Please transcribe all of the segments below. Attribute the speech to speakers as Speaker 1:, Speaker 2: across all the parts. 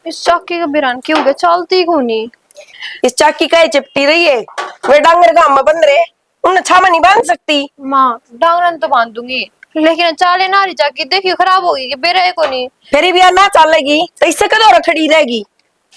Speaker 1: इस चाकी का बिरान क्यों हो गया, चलती क्यों नहीं?
Speaker 2: इस चाकी का चिपटी रही है। वे डांगर काम में बंद रहे, उन्हें छामा नहीं बांध सकती।
Speaker 1: माँ डांगरन तो बांध दूंगी, लेकिन चाले नारी चाकी देखियो खराब होगी कि बेरा को नहीं।
Speaker 2: फिर भी यार ना चलेगी तो इससे कदों खड़ी रहेगी।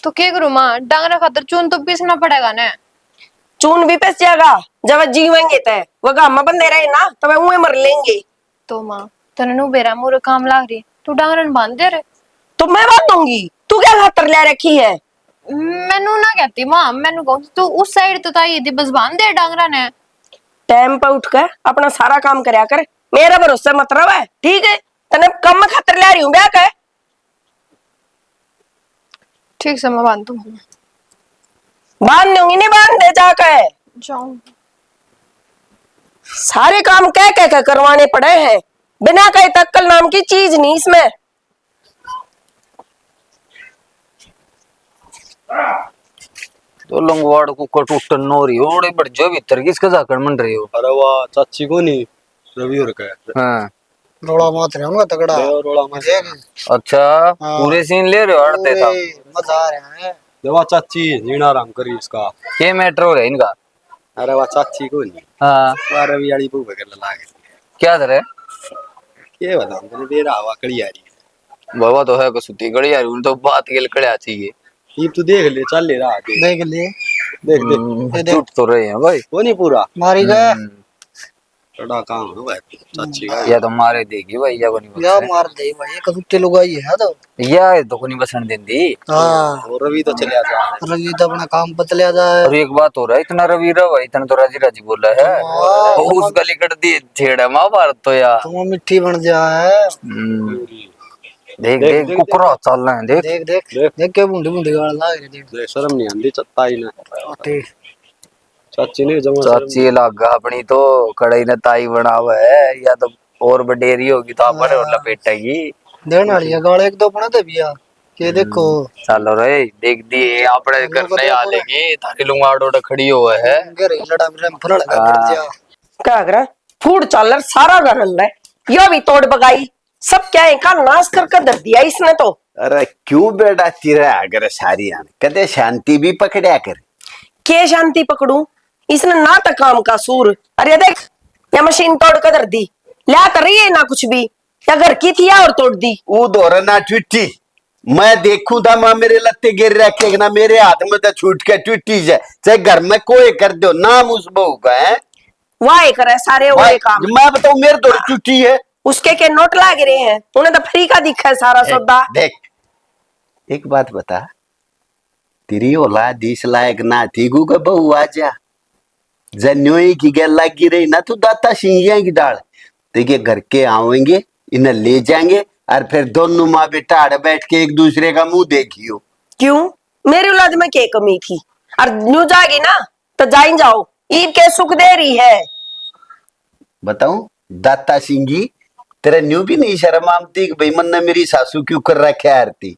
Speaker 1: तो क्या करूँ माँ, डांगरा खातर चून तो पीसना पड़ेगा ना।
Speaker 2: चून भी पिस जाएगा, जब जीवेंगे तय वो काम में बंदे रहे ना तो वह मर लेंगे।
Speaker 1: तो माँ तने नु बेरा मोर काम लाग रही, तू डांगरन बांध दे रे।
Speaker 2: तो मैं बांध दूंगी, तू क्या खातर ले रखी है?
Speaker 1: मैनू ना कहती माँ, मैनू कहूँ तू उस साइड तो ताई थी, बस बांध दे डांगरा ने।
Speaker 2: टाइम पर उठकर अपना सारा काम करया कर, मेरा भरोसा मत रहा है, ठीक है? तने कम में खातर ले रही हूँ ब्याह कर।
Speaker 1: ठीक से मैं बांध दूंगी।
Speaker 2: बांध दूंगी नहीं बांध दे जाकर।
Speaker 1: जाऊं
Speaker 2: सारे काम कह कह कर करवाने पड़े हैं, बिना कहे तक्कल नाम की चीज नहीं इसमें।
Speaker 3: तो लंगवाड़ को कटुटन नोरी ओड़े बढ़ जो भीतर किसका जाकर मन रही हो?
Speaker 4: अरे वाह चाची को नहीं रवि और का
Speaker 3: हाँ
Speaker 5: रोड़ा मात रहे होगा तगड़ा।
Speaker 4: रोड़ा मत
Speaker 3: अच्छा
Speaker 5: हाँ।
Speaker 3: पूरे सीन ले रहे हो अड़ते था।
Speaker 5: मजा आ रहा है।
Speaker 4: देवा चाची जीना आराम करी इसका।
Speaker 3: क्या मैटर हो रहा है इनका?
Speaker 4: अरे वाह चाची को नहीं
Speaker 3: हाँ
Speaker 4: वाह रवि वाली बू कर लागे
Speaker 3: क्या करे?
Speaker 4: ये बता मैंने दे रहा हवा कड़ी आ रही है।
Speaker 3: बाबा तो है कसुती गड़ी यार, उन तो बात के लिए कड़िया चाहिए।
Speaker 4: ये तू देख ले चल ले रहा आगे
Speaker 5: देख ले
Speaker 4: देख देख
Speaker 3: झूठ तो रहे हैं भाई।
Speaker 4: वो नहीं पूरा
Speaker 5: मारी गया
Speaker 4: बड़ा काम है भाई चाची का।
Speaker 3: या तो मारे देगी भाई या कोनी
Speaker 5: या
Speaker 3: बसन
Speaker 5: मार दे भाई, कबूते लोग आई है तो।
Speaker 3: या तो कोनी बसन देंदी।
Speaker 5: हाँ
Speaker 4: और रवि तो चले जा
Speaker 5: रवि तो अपना काम पतले आ जाए।
Speaker 3: और एक बात हो रहा है, इतना रवि रहा है, इतना तो राजी राजी बोला है।
Speaker 5: हाँ,
Speaker 3: तो उस गली कट दी छेड़ा महाभारत तो यार।
Speaker 5: तुम मिट्टी बन जाए।
Speaker 3: देख देख कुकरा चल रहा है देख
Speaker 5: देख देख देख के बूंदे बूंदे गाल लाग रही देख।
Speaker 4: देख शर्म नहीं आंदी चत्ता ही ना
Speaker 5: ठीक
Speaker 4: चाची ने जमा
Speaker 3: चाची लागा अपनी तो कड़ाई ने ताई बना हुआ है, या तो और बडेरी होगी तो अपने और लपेटेगी।
Speaker 5: देन वाली है गाल एक दो अपना दे बिया के देखो।
Speaker 3: चलो रे देख दिए अपने करने आ लेगी थारी लुंगाड़ो खड़ी हुआ है।
Speaker 5: घर लड़ा में फरड़ का कर जा।
Speaker 2: क्या कर फूड चालर सारा घर हल रहा है, यो भी तोड़ बगाई सब क्या है का नाश कर धर दिया इसने तो।
Speaker 6: अरे क्यों बेटा तिरा अगर सारी आने कदे शांति भी पकड़या कर।
Speaker 2: के शांति पकड़ू, इसने ना तो काम का सूर। अरे देख या मशीन तोड़ कर धर दी, ला कर रही है ना कुछ भी, या घर की थी या और तोड़ दी।
Speaker 6: वो दौरा ना टूटी, मैं देखू था मां मेरे लत्ते गिर रखे ना मेरे हाथ में तो छूट के टूटी जाए, चाहे घर में कोई कर दो नाम उस बहू का है।
Speaker 2: वाह करे सारे वो काम।
Speaker 6: मैं बताऊं मेरे दौर टूटी है,
Speaker 2: उसके के नोट लाग रहे हैं, उन्हें तो फ्री का दिखा है सारा सौदा।
Speaker 6: देख एक बात बता, तेरी औलाद 20 लायक ना थी गु का बहू आ जा जन्योई की गैल लगी रही ना तू दाता सिंगिया की डाल देखिए घर के आवेंगे इन्हें ले जाएंगे और फिर दोनों माँ बेटा आड़ बैठ के एक दूसरे का मुंह देखियो।
Speaker 2: क्यों मेरी औलाद में क्या कमी थी? और न्यू जाएगी ना तो जाइन जाओ, ईद के सुख दे रही है।
Speaker 6: बताऊं दाता सिंगी तेरा न्यू भी नहीं शर्म आमती कि भाई मन ने मेरी सासू क्यों कर रखा आरती।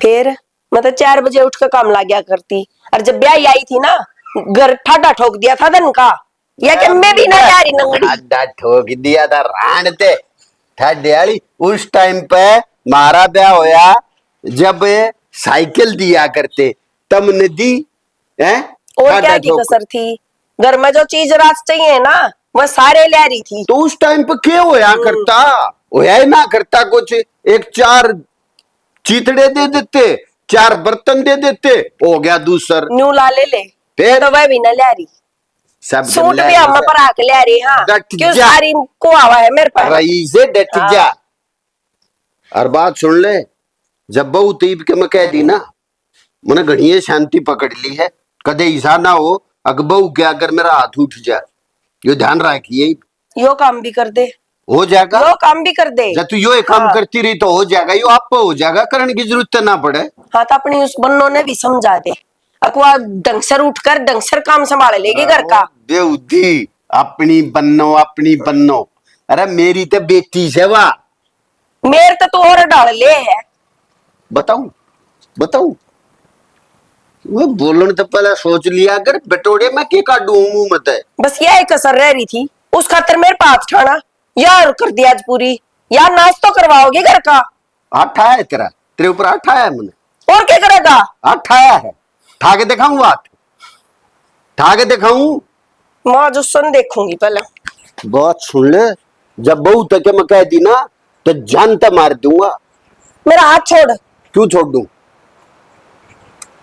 Speaker 2: फिर मैं तो 4 बजे उठ कर काम लग गया करती, और जब ब्याह आई थी ना घर ठाडा ठोक दिया था धन का, या कि मैं भी ना जा रही नंगड़ी।
Speaker 6: ठाडा ठोक दिया था राणते ठाड्याली। उस टाइम पे मारा ब्याह होया जब साइकिल दिया करते तब ने दी है।
Speaker 2: और क्या की कसर थी, घर में जो चीज रात चाहिए ना वह सारे ले रही थी।
Speaker 6: तो उस टाइम पे क्या होया करता, होया ही ना करता कुछ, एक 4 चीतड़े दे देते 4 बर्तन दे देते हो गया दूसर
Speaker 2: न्यू ला ले
Speaker 6: फिर
Speaker 2: तो वह भी ना ले रही।
Speaker 6: सब
Speaker 2: सूट भी हम पर आके ले रही। हाँ क्यों सारी को आवा है मेरे पास।
Speaker 6: रही से डट जा। और बात सुन ले, जब बहू तीब के मैं कह दी ना मैंने घड़िए शांति पकड़ ली है, कदे ऐसा ना हो अकबऊ के अगर मेरा हाथ उठ जाए, यो ध्यान रखिए।
Speaker 2: यो काम भी कर दे,
Speaker 6: हो जाएगा,
Speaker 2: यो काम भी कर दे।
Speaker 6: जब तू यो एक काम करती रही तो हो जाएगा, यो आप हो जाएगा, करने की जरूरत ना पड़े।
Speaker 2: हाँ तो अपनी उस बन्नों ने भी समझा दे, अकवा डंगसर उठकर डंगसर काम संभाल लेगी घर का।
Speaker 6: बेउदी अपनी बन्नो अरे मेरी तो बेटी से वाह
Speaker 2: मेरे तो और डाल ले है।
Speaker 6: बताऊं वो बोलन तो पहले सोच लिया अगर बटोड़े में के काटू मुंह मत है।
Speaker 2: बस यह कसर रह रही थी, उस खातर मेरे पास ठाना यार कर दिया आज पूरी। यार नाश तो करवाओगे घर का।
Speaker 6: आठा है तेरा, तेरे ऊपर आठा है मैंने।
Speaker 2: और क्या करेगा?
Speaker 6: हाँ ठाया है, ठा के दिखाऊं बात, ठा के दिखाऊं।
Speaker 2: माँ जो सुन देखूंगी पहले।
Speaker 6: बात सुन ले, जब बहू तक मैं कह दी ना तो जान तो मार दूंगा।
Speaker 2: मेरा हाथ छोड़।
Speaker 6: क्यों छोड़ दूं?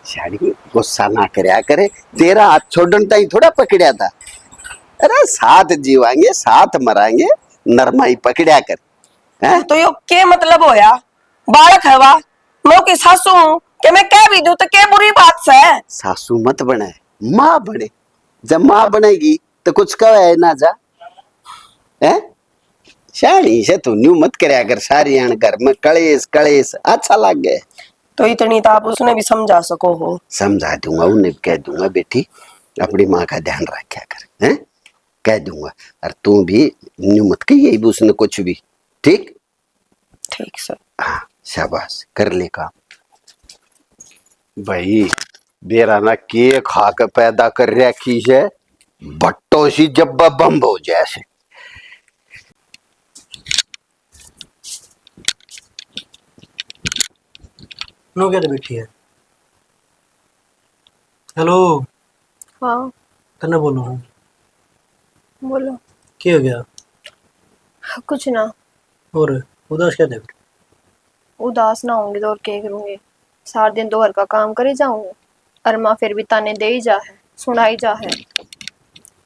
Speaker 6: शादी गुस्सा ना करया करे, तेरा हाथ छोड़न ताई थोड़ा पकड़या था। अरे साथ जीवांगे साथ मरांगे, नरमाई पकड़या कर है?
Speaker 2: तो यो के मतलब होया? बालक है वा, मैं की सासू हूं कि मैं कह भी दूं तो क्या बुरी बात से?
Speaker 6: सासू मत बने, माँ बने। जब माँ बनेगी तो कुछ कहे ना जा, है? शानी से तू न्यू मत करया कर, सारी आन घर में कलेश कलेश अच्छा लग गए।
Speaker 2: तो इतनी तो आप उसने भी समझा सको हो।
Speaker 6: समझा दूंगा, उन्हें भी कह दूंगा बेटी अपनी माँ का ध्यान रखा कर, हैं? कह दूंगा। और तू भी न्यू मत कहिए उसने कुछ भी, ठीक?
Speaker 2: ठीक सर।
Speaker 6: हाँ शाबाश, कर ले काम। भाई बेरा ना के खा के पैदा कर रखी है, भट्टो सी जब बम हो जैसे।
Speaker 5: नो क्या बैठी है? हेलो,
Speaker 1: हाँ
Speaker 5: कन्ना बोलो हूँ।
Speaker 1: बोलो।
Speaker 5: क्या हो गया?
Speaker 1: कुछ ना।
Speaker 5: और उदास क्या थे?
Speaker 1: उदास ना होंगे तो और क्या करूंगी? सारा दिन तो घर का काम कर ही जाऊंगी, और माँ फिर भी ताने दे ही जा है, सुनाई जा है।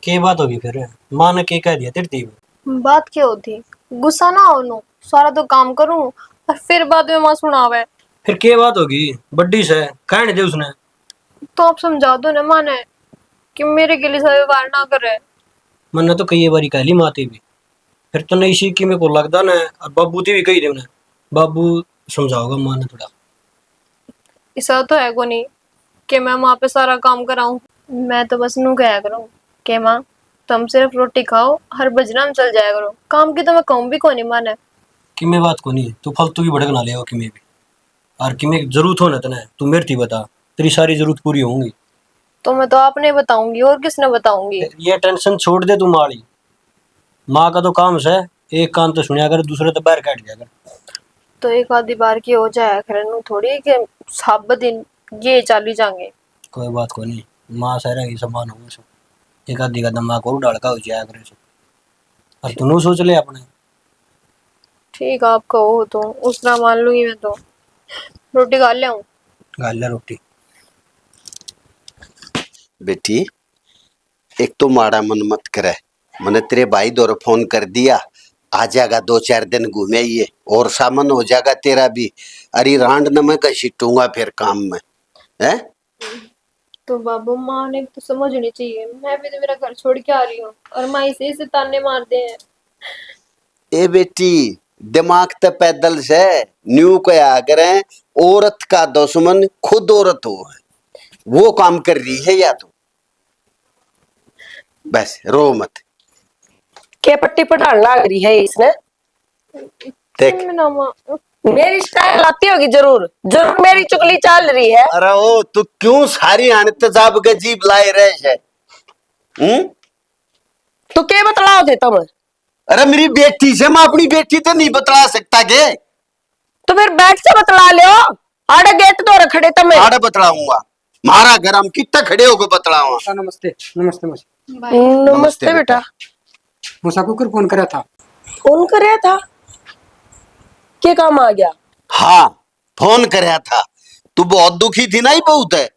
Speaker 5: क्या बात होगी फिर? माँ ने क्या कह दिया तेरी दी?
Speaker 1: बात क्या होती? गुस्सा ना हो नू, सारा तो काम करूं और फिर बाद में माँ सुनावे।
Speaker 5: फिर क्या बात होगी? बड्डी से कह नहीं दे उसने?
Speaker 1: तो आप समझा दो ना माँ ने कि मेरे के लिए सब व्यवहार ना करे।
Speaker 5: मैंने तो कई बारी कह ली माती भी, फिर तो नहीं सीखी मेरे को लगता ना। और बाबू ती भी कही दे उन्हें, बाबू समझाओगा माँ ने थोड़ा।
Speaker 1: ऐसा तो है को नहीं कि मैं माँ पे सारा काम कराऊं। मैं तो बस नू कहा करूं कि माँ तुम सिर्फ रोटी खाओ, हर बजना में चल जाया करो, काम की तो मैं कहूं भी को नहीं माने।
Speaker 5: कि मैं बात को नहीं, तू फालतू की भड़क ना ले कि मैं भी। और कि मैं जरूरत हो ना तने, तू मेरे थी बता, तेरी सारी जरूरत पूरी होंगी।
Speaker 1: तो मैं तो आपने बताऊंगी, और किसने बताऊंगी?
Speaker 5: ये टेंशन छोड़ दे तू माड़ी। माँ का तो काम है, एक कान तो सुनिया कर, दूसरे तो बाहर काट दिया कर।
Speaker 1: तो एक आधी बार की हो जाए खरनू थोड़ी कि सब दिन ये चाली जाएंगे।
Speaker 5: कोई बात को नहीं, माँ सारा ही समान होगा सब। एक आधी का दिमाग और डालका हो जाया करे सब। और तू सोच ले अपने।
Speaker 1: ठीक आप कहो तो उस तरह मान लूंगी मैं तो। रोटी खा ले आऊं?
Speaker 5: गालिया रोटी।
Speaker 6: बेटी एक तो माड़ा मन मत करे, मैंने तेरे भाई दौर फोन कर दिया, आ जाएगा 2-4 दिन घूमे ये और सामान हो जाएगा तेरा भी। अरे रांड न मैं घसीटूंगा फिर काम में, है?
Speaker 1: तो बाबू माँ ने तो समझनी चाहिए, मैं भी तो मेरा घर छोड़ के आ रही हूँ और माँ इसे ताने मारते हैं।
Speaker 6: ए बेटी दिमाग तो पैदल से न्यू कया करें, औरत का दुश्मन खुद औरत हो, वो काम कर रही है या तो बस रो मत।
Speaker 2: के पट्टी पढ़ाने लग रही है इसने?
Speaker 6: देख
Speaker 1: ना माँ।
Speaker 2: मेरी स्टाइल आती होगी, जरूर जरूर मेरी चुगली चल रही है।
Speaker 6: अरे ओ तू क्यों सारी अनतजाब के जीप लाए रहे है?
Speaker 2: तो क्या बतलाओ थे तुम?
Speaker 6: अरे मेरी बेटी से मैं अपनी बेटी तो नहीं बतला सकता के?
Speaker 2: तो फिर बैठ से बतला लो। आड़े गेट तो रखड़े तुम।
Speaker 6: आड़े बतलाऊंगा, मारा घर हम कितना खड़े होकर बतलाऊंगा।
Speaker 7: नमस्ते नमस्ते मौसी।
Speaker 2: नमस्ते बेटा।
Speaker 7: मूसा कुकर फोन करा था।
Speaker 2: फोन कर था? क्या काम आ गया?
Speaker 6: हाँ फोन कराया था, तू बहुत दुखी थी ना ही बहुत है।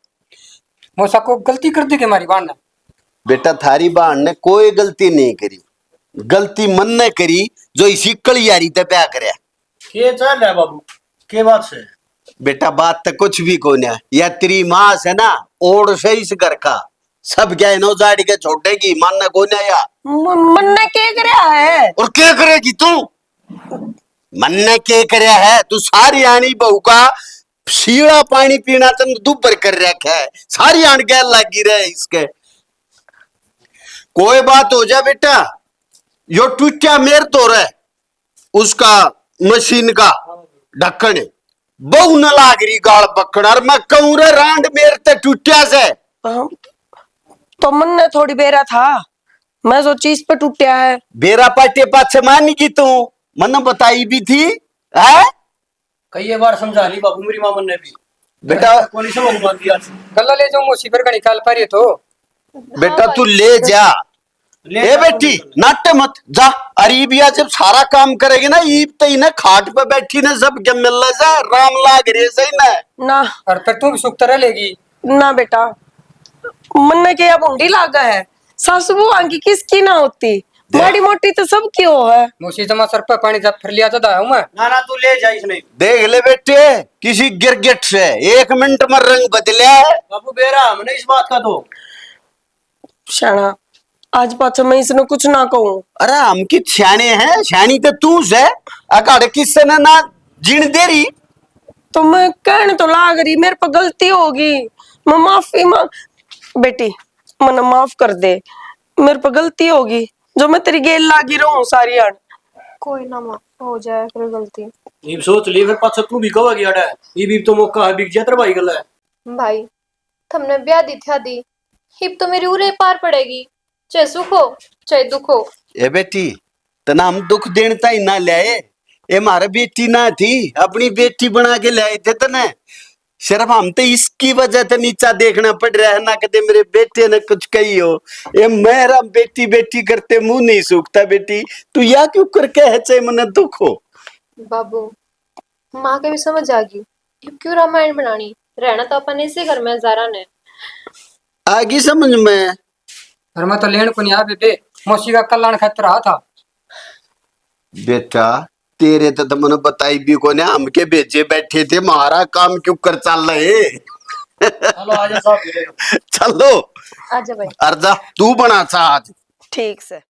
Speaker 7: मूसा को गलती कर दी के हमारी बाण ने।
Speaker 6: बेटा थारी बहन ने कोई गलती नहीं करी, गलती मन ने करी जो इसी कलियारी ते प्या करया।
Speaker 5: के चल रहा है बाबू? के बात से?
Speaker 6: बेटा बात तो कुछ भी को ना, या तेरी माँ से ना ओढ़ से इस घर का सब क्या नो जाड़ी के छोड़ेगी, मानना को ना या
Speaker 2: मन ने क्या करया है?
Speaker 6: और क्या करेगी तू? मन ने क्या करया है? तू सारी आनी बहू का शीला पानी पीना तन दुबर कर रखा है, सारी आन गैर लगी रहे इसके। कोई बात हो जा बेटा, यो टूटा मेर तो रहे उसका मशीन का ढक्कन, बहु न लाग रही गाल पकड़, और मैं कहूं रे रांड मेर ते टूटिया से।
Speaker 2: तो मन ने थोड़ी बेरा था, मैं सोची इस पे टूटिया है।
Speaker 6: बेरा पाटे पाछे मानी की तू, मन बताई भी थी है?
Speaker 5: कई बार समझा ली बाबू मेरी मामन ने भी।
Speaker 6: बेटा
Speaker 5: कौन सा बात दिया
Speaker 7: गल्ला ले जाओ मौसी पर का निकाल पा रही है तो
Speaker 6: बेटा तू ले जा। ए बेटी नाट्य मत जा। अरे बिया जब सारा काम करेगी ना ईब तो इन्हें खाट पे बैठी ने सब के मिल जा राम लाग रही है सही ना।
Speaker 2: ना
Speaker 7: और फिर तू भी सुख तरह लेगी।
Speaker 2: ना बेटा, मन ने क्या भूंडी लागा है, सासू बुआ की किसकी ना होती, बड़ी मोटी तो सब क्यों है।
Speaker 7: मौसी जमा सर पे पानी जब फिर लिया था हूँ मैं।
Speaker 5: ना ना तू ले जा इसने।
Speaker 6: देख ले बेटे किसी गिरगिट से 1 मिनट में रंग बदलिया है।
Speaker 5: बाबू बेरा हमने इस बात का तो
Speaker 2: शाना आज पाछा मैं इसने कुछ ना कहूँ।
Speaker 6: अरे हम की छाने हैं छानी तो तू से अकाड़ किससे ना जीण दे रही।
Speaker 2: तो मैं कहने तो लाग रही, मेरे पर गलती होगी, मैं माफी मांग। बेटी मना माफ कर दे, मेरे पर गलती होगी जो मैं तेरी गेल लागी रहूं सारी आड़।
Speaker 1: कोई ना माँ, हो जाए फिर गलती।
Speaker 5: ये सोच ली फिर पाछा तू भी कहोगी अड़ा ये भी तो मौका है बिक जातर भाई गल है।
Speaker 1: भाई तुमने ब्याह दी थी आदि, हिप तो मेरी उरे पार पड़ेगी, चाहे सुख हो चाहे दुख हो।
Speaker 6: ए बेटी तना हम दुख देने ताई ना लाए, ए मारे बेटी ना थी अपनी बेटी बना के लाए थे तने। सिर्फ हम तो इसकी वजह से नीचा देखना पड़ रहा है ना कदे मेरे बेटे ने कुछ कही हो। ये मेरा बेटी बेटी करते मुंह नहीं सूखता। बेटी तू या क्यों करके है चाहे मने दुख हो।
Speaker 1: बाबू माँ के भी समझ आ गई, हिप क्यों रामायण बनानी, रहना तो अपन इसी घर में जारा ने।
Speaker 6: आगी समझ में।
Speaker 7: और मैं तो लेन को नहीं आ बेटे, मौसी का कल्याण खातिर रहा था।
Speaker 6: बेटा तेरे तो मैंने बताई भी को ने हम के भेजे बैठे थे हमारा काम क्यों कर चल रहे।
Speaker 5: चलो आजा साहब।
Speaker 6: चलो
Speaker 1: आजा भाई।
Speaker 6: अर्जा तू बना चा आज।
Speaker 2: ठीक से।